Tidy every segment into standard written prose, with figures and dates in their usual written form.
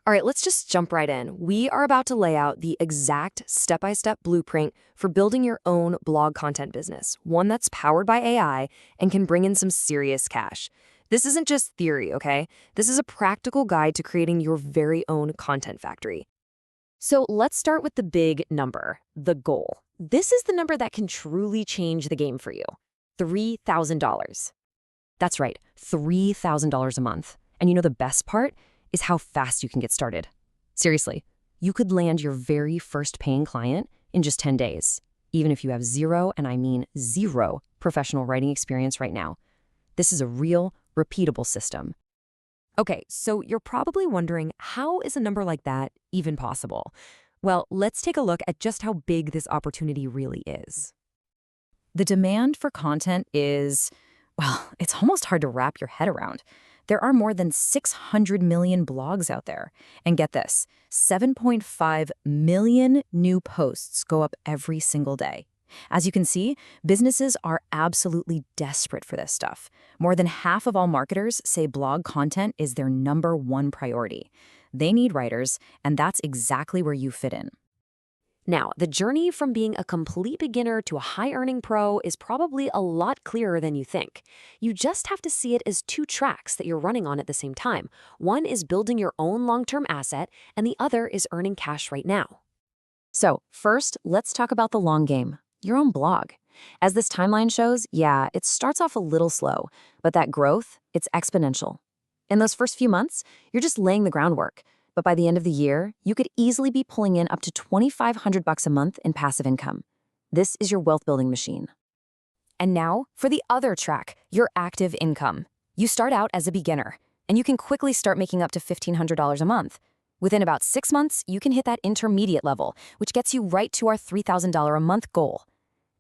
All right, let's just jump right in. We are about to lay out the exact step-by-step blueprint for building your own blog content business, one that's powered by AI and can bring in some serious cash. This isn't just theory, okay? This is a practical guide to creating your very own content factory. So let's start with the big number, the goal. This is the number that can truly change the game for you. $3,000. That's right, $3,000 a month. And you know the best part is how fast you can get started. Seriously, you could land your very first paying client in just 10 days, even if you have zero, and I mean zero, professional writing experience right now. This is a real, repeatable system. Okay, so you're probably wondering, how is a number like that even possible? Well, let's take a look at just how big this opportunity really is. The demand for content is, well, it's almost hard to wrap your head around. There are more than 600 million blogs out there. And get this, 7.5 million new posts go up every single day. As you can see, businesses are absolutely desperate for this stuff. More than half of all marketers say blog content is their #1 priority. They need writers, and that's exactly where you fit in. Now, the journey from being a complete beginner to a high-earning pro is probably a lot clearer than you think. You just have to see it as two tracks that you're running on at the same time. One is building your own long-term asset, and the other is earning cash right now. So, first, let's talk about the long game, your own blog. As this timeline shows, yeah, it starts off a little slow, but that growth, it's exponential. In those first few months, you're just laying the groundwork. But by the end of the year, you could easily be pulling in up to $2,500 a month in passive income. This is your wealth building machine. And now for the other track, your active income. You start out as a beginner, and you can quickly start making up to $1,500 a month. Within about 6 months, you can hit that intermediate level, which gets you right to our $3,000 a month goal.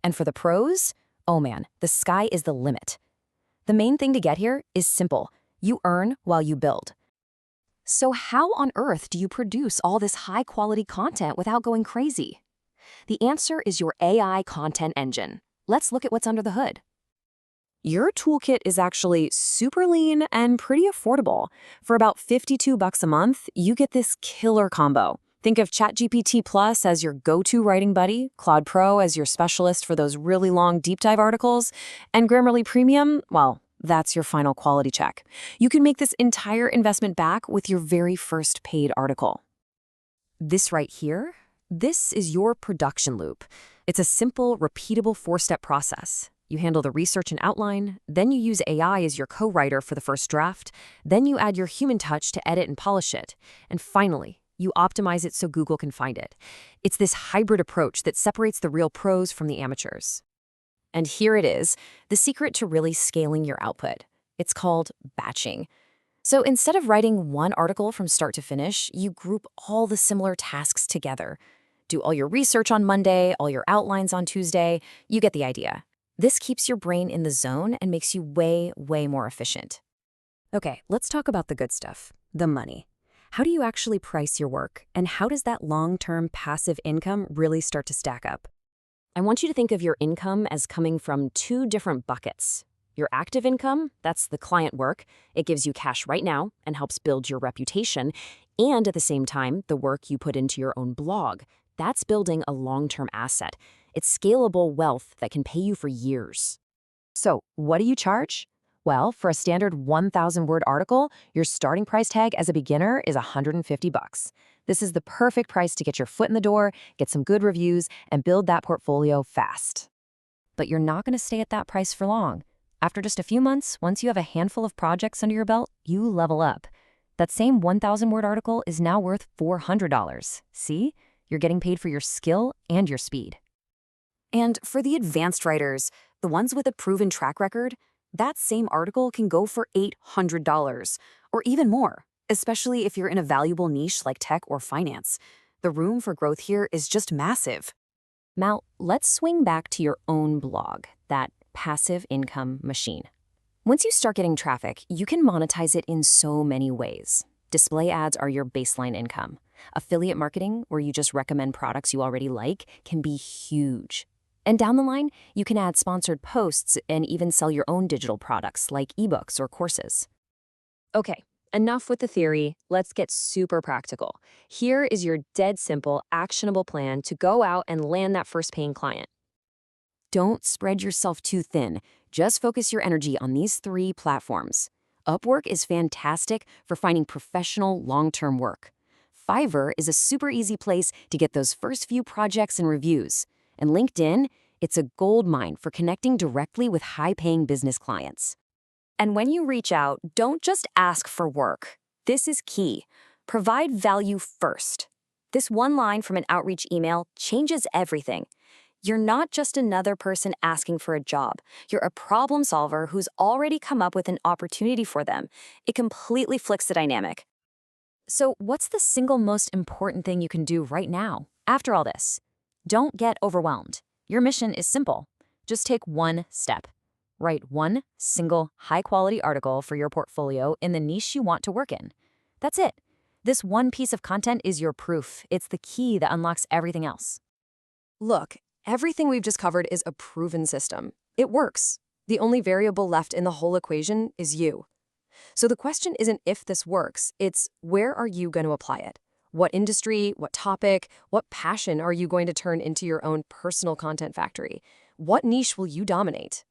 And for the pros, oh man, the sky is the limit. The main thing to get here is simple. You earn while you build. So how on earth do you produce all this high-quality content without going crazy? The answer is your AI content engine. Let's look at what's under the hood. Your toolkit is actually super lean and pretty affordable. For about $52 a month, you get this killer combo. Think of ChatGPT Plus as your go-to writing buddy, Claude Pro as your specialist for those really long deep dive articles, and Grammarly Premium, well, that's your final quality check. You can make this entire investment back with your very first paid article. This right here, this is your production loop. It's a simple, repeatable 4-step process. You handle the research and outline, then you use AI as your co-writer for the first draft, then you add your human touch to edit and polish it, and finally, you optimize it so Google can find it. It's this hybrid approach that separates the real pros from the amateurs. And here it is, the secret to really scaling your output. It's called batching. So instead of writing one article from start to finish, you group all the similar tasks together. Do all your research on Monday, all your outlines on Tuesday. You get the idea. This keeps your brain in the zone and makes you way, way more efficient. Okay, let's talk about the good stuff, the money. How do you actually price your work, and how does that long-term passive income really start to stack up? I want you to think of your income as coming from 2 different buckets. Your active income, that's the client work. It gives you cash right now and helps build your reputation. And at the same time, the work you put into your own blog. That's building a long-term asset. It's scalable wealth that can pay you for years. So, what do you charge? Well, for a standard 1,000-word article, your starting price tag as a beginner is $150. This is the perfect price to get your foot in the door, get some good reviews, and build that portfolio fast. But you're not going to stay at that price for long. After just a few months, once you have a handful of projects under your belt, you level up. That same 1,000-word article is now worth $400. See? You're getting paid for your skill and your speed. And for the advanced writers, the ones with a proven track record, that same article can go for $800 or even more, especially if you're in a valuable niche like tech or finance. The room for growth here is just massive. Now, let's swing back to your own blog, that passive income machine. Once you start getting traffic, you can monetize it in so many ways. Display ads are your baseline income. Affiliate marketing, where you just recommend products you already like, can be huge. And down the line, you can add sponsored posts and even sell your own digital products like ebooks or courses. Okay, Enough with the theory, let's get super practical. Here is your dead simple, actionable plan to go out and land that first paying client. Don't spread yourself too thin. Just focus your energy on these 3 platforms. Upwork is fantastic for finding professional, long-term work. Fiverr is a super easy place to get those first few projects and reviews. And LinkedIn, it's a gold mine for connecting directly with high-paying business clients. And when you reach out, don't just ask for work. This is key. Provide value first. This one line from an outreach email changes everything. You're not just another person asking for a job. You're a problem solver who's already come up with an opportunity for them. It completely flips the dynamic. So, what's the single most important thing you can do right now, after all this? Don't get overwhelmed. Your mission is simple. Just take one step. Write one single high-quality article for your portfolio in the niche you want to work in. That's it. This one piece of content is your proof. It's the key that unlocks everything else. Look, everything we've just covered is a proven system. It works. The only variable left in the whole equation is you. So the question isn't if this works, it's where are you going to apply it? What industry, what topic, what passion are you going to turn into your own personal content factory? What niche will you dominate?